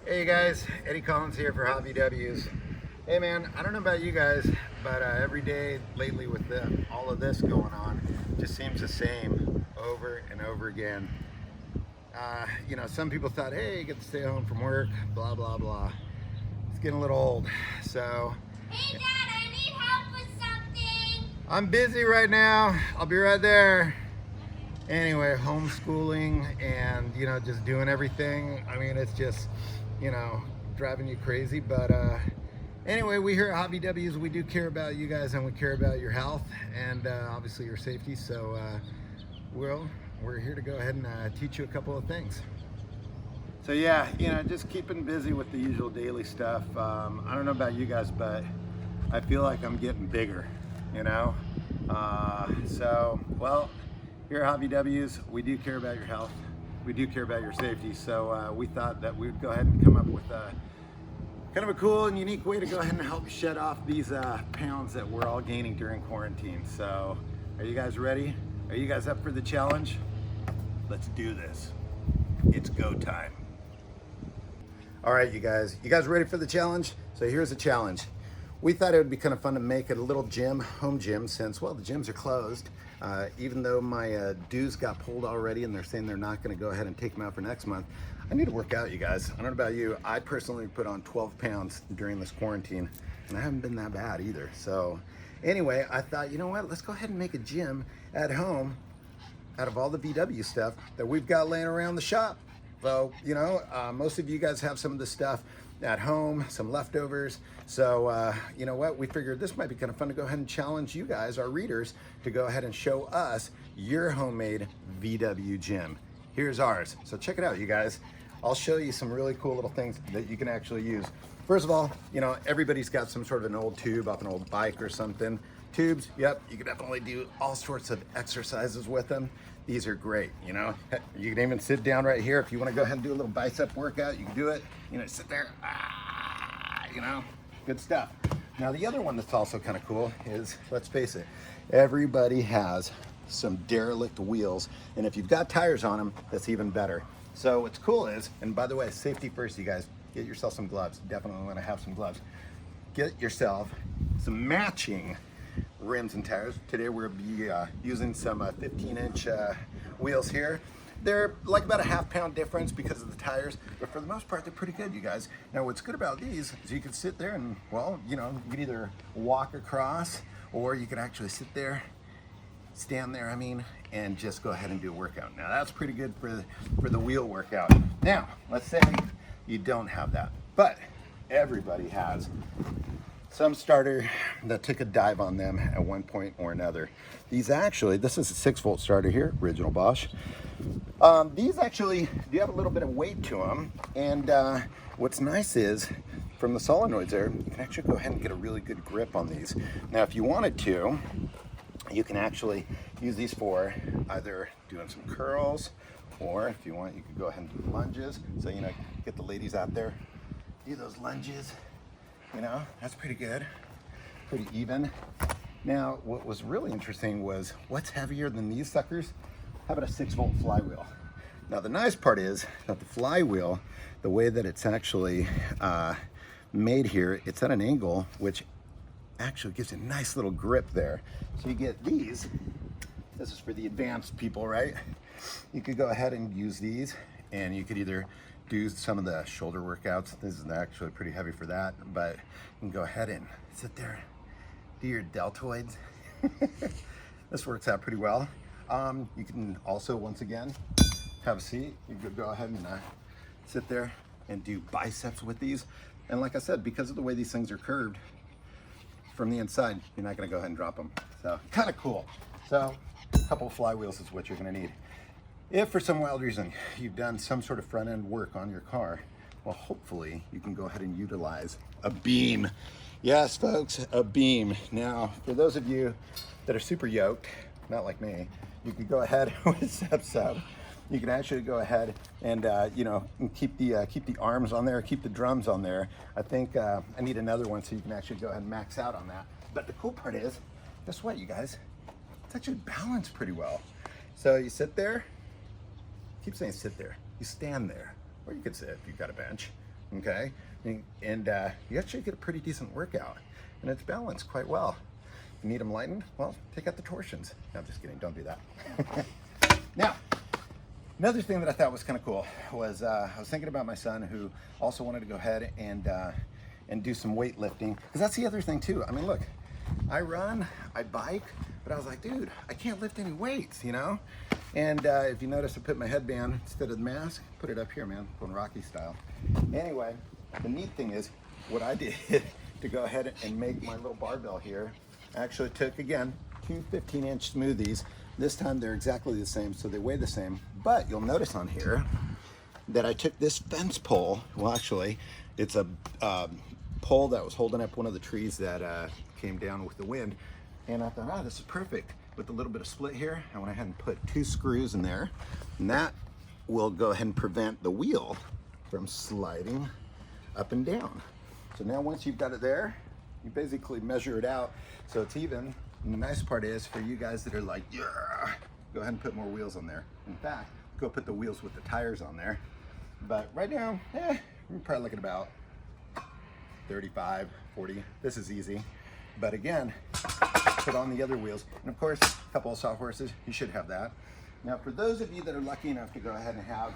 Hey guys, Eddie Collins here for VWs. Hey man, I don't know about you guys, but every day lately with all of this going on, just seems the same over and over again. Some people thought, hey, you get to stay home from work, blah, blah, blah. It's getting a little old, so. Hey Dad, I need help with something. I'm busy right now. I'll be right there. Anyway, homeschooling and, just doing everything. I mean, it's just, driving you crazy. But anyway, we here at VWs, we do care about you guys and we care about your health and obviously your safety. So, we're here to go ahead and teach you a couple of things. So yeah, just keeping busy with the usual daily stuff. I don't know about you guys, but I feel like I'm getting bigger, well, here at VWs, we do care about your health. We do care about your safety. So we thought that we'd go ahead and come up with kind of a cool and unique way to go ahead and help shed off these pounds that we're all gaining during quarantine. So are you guys ready? Are you guys up for the challenge? Let's do this. It's go time. All right, you guys ready for the challenge? So here's the challenge. We thought it would be kind of fun to make it a little gym, home gym, since, well, the gyms are closed. Even though my dues got pulled already and they're saying they're not gonna go ahead and take them out for next month, I need to work out, you guys. I don't know about you, I personally put on 12 pounds during this quarantine, and I haven't been that bad either. So anyway, I thought, you know what, let's go ahead and make a gym at home out of all the VW stuff that we've got laying around the shop. So, most of you guys have some of this stuff at home, some leftovers. So, you know what? We figured this might be kind of fun to go ahead and challenge you guys, our readers, to go ahead and show us your homemade VW gym. Here's ours. So check it out, you guys. I'll show you some really cool little things that you can actually use. First of all, everybody's got some sort of an old tube off an old bike or something. Tubes, yep, you can definitely do all sorts of exercises with them. These are great, You can even sit down right here. If you want to go ahead and do a little bicep workout, you can do it. Sit there, good stuff. Now, the other one that's also kind of cool is, let's face it, everybody has some derelict wheels. And if you've got tires on them, that's even better. So what's cool is, and by the way, safety first, you guys, get yourself some gloves. Definitely want to have some gloves. Get yourself some matching rims and tires. Today we're going to be using some 15-inch wheels here. They're like about a half-pound difference because of the tires, but for the most part they're pretty good, you guys. Now what's good about these is you can sit there and, well, you can either walk across or you can actually sit there, stand there, and just go ahead and do a workout. Now that's pretty good for the wheel workout. Now, let's say you don't have that, but everybody has some starter that took a dive on them at one point or another. These actually, this is a 6-volt starter here, original Bosch. These actually do have a little bit of weight to them, and what's nice is, from the solenoids there, you can actually go ahead and get a really good grip on these. Now, if you wanted to, you can actually use these for either doing some curls, or if you want, you could go ahead and do lunges. So, get the ladies out there, do those lunges. That's pretty good, pretty even. Now, what was really interesting was, what's heavier than these suckers? How about a 6-volt flywheel? Now, the nice part is that the flywheel, the way that it's actually made here, it's at an angle, which actually gives you a nice little grip there. So you get these. This is for the advanced people, right? You could go ahead and use these, and you could either do some of the shoulder workouts. This is actually pretty heavy for that, but you can go ahead and sit there, do your deltoids. This works out pretty well. You can also, once again, have a seat. You could go ahead and sit there and do biceps with these. And like I said, because of the way these things are curved from the inside, you're not gonna go ahead and drop them. So kind of cool. So a couple of flywheels is what you're gonna need. If for some wild reason you've done some sort of front end work on your car, well, hopefully you can go ahead and utilize a beam. Yes, folks, a beam. Now, for those of you that are super yoked, not like me, you could go ahead with Sub. You can actually go ahead and keep the arms on there, keep the drums on there. I think I need another one so you can actually go ahead and max out on that. But the cool part is, guess what, you guys? It's actually balanced pretty well. So you sit there. Keep saying sit there. You stand there, or you could sit if you've got a bench. okay? And you actually get a pretty decent workout, and it's balanced quite well. If you need them lightened, well, take out the torsions. No, just kidding, don't do that. Now, another thing that I thought was kind of cool was I was thinking about my son who also wanted to go ahead and do some weightlifting, because that's the other thing too. I mean, look, I run, I bike, but I was like, dude, I can't lift any weights, you know? And if you notice, I put my headband instead of the mask, put it up here, man, going Rocky style. Anyway, the neat thing is, what I did to go ahead and make my little barbell here, I actually took, again, two 15-inch smoothies. This time they're exactly the same, so they weigh the same. But you'll notice on here that I took this fence pole. Well, actually, it's a pole that was holding up one of the trees that came down with the wind. And I thought, oh, this is perfect. With a little bit of split here, I went ahead and put 2 screws in there. And that will go ahead and prevent the wheel from sliding up and down. So now once you've got it there, you basically measure it out so it's even. And the nice part is, for you guys that are like, yeah, go ahead and put more wheels on there. In fact, go put the wheels with the tires on there. But right now, we're probably looking about 35, 40. This is easy. But again, put on the other wheels. And of course, a couple of sawhorses, you should have that. Now, for those of you that are lucky enough to go ahead and have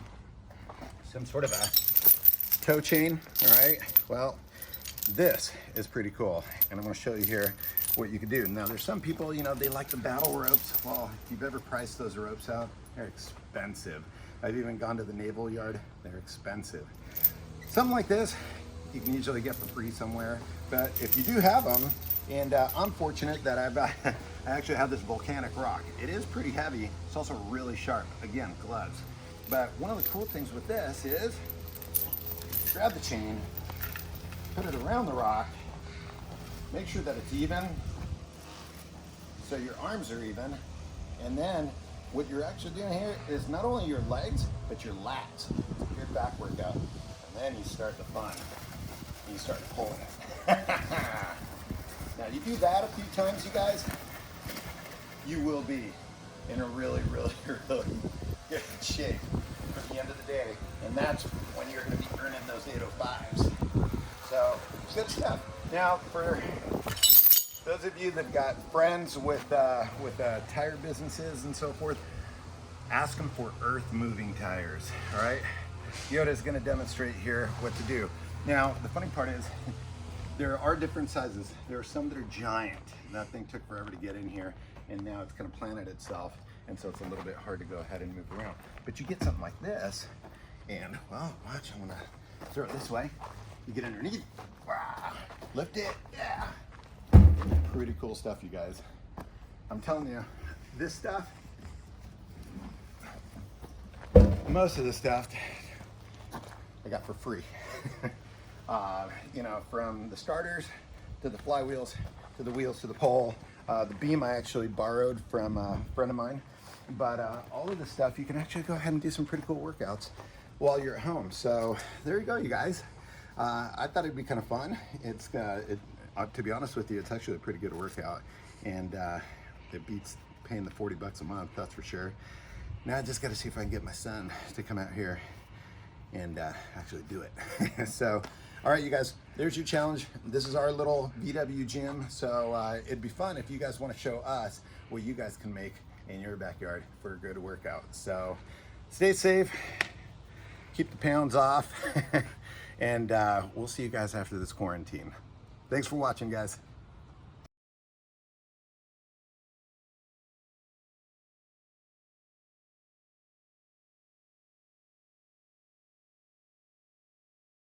some sort of a tow chain, all right, well, this is pretty cool. And I'm gonna show you here what you can do. Now, there's some people, you know, they like the battle ropes. Well, if you've ever priced those ropes out, they're expensive. I've even gone to the naval yard, they're expensive. Something like this, you can usually get for free somewhere. But if you do have them, and I'm fortunate that I actually have this volcanic rock. It is pretty heavy. It's also really sharp. Again, gloves. But one of the cool things with this is, grab the chain, put it around the rock, make sure that it's even, so your arms are even, and then what you're actually doing here is not only your legs, but your lats. It's a good back workout. And then you start the fun. You start pulling it. Now you do that a few times, you guys, you will be in a really, really, really good shape for the end of the day. And that's when you're gonna be earning those 805s. So, good stuff. Now, for those of you that got friends with tire businesses and so forth, ask them for earth-moving tires, all right? Yoda is gonna demonstrate here what to do. Now, the funny part is, there are different sizes. There are some that are giant. That thing took forever to get in here, and now it's kind of planted itself, and so it's a little bit hard to go ahead and move around. But you get something like this, and, well, watch, I'm gonna throw it this way. You get underneath, wow, lift it, yeah. Pretty cool stuff, you guys. I'm telling you, this stuff, most of the stuff I got for free. You know, from the starters to the flywheels to the wheels to the pole. The beam I actually borrowed from a friend of mine. But all of this stuff, you can actually go ahead and do some pretty cool workouts while you're at home. So there you go, you guys. I thought it'd be kind of fun. It's to be honest with you, it's actually a pretty good workout, and it beats paying the 40 bucks a month, that's for sure. Now I just got to see if I can get my son to come out here and actually do it. So, all right, you guys, there's your challenge. This is our little VW gym. So it'd be fun if you guys want to show us what you guys can make in your backyard for a good workout. So stay safe, keep the pounds off, and we'll see you guys after this quarantine. Thanks for watching, guys.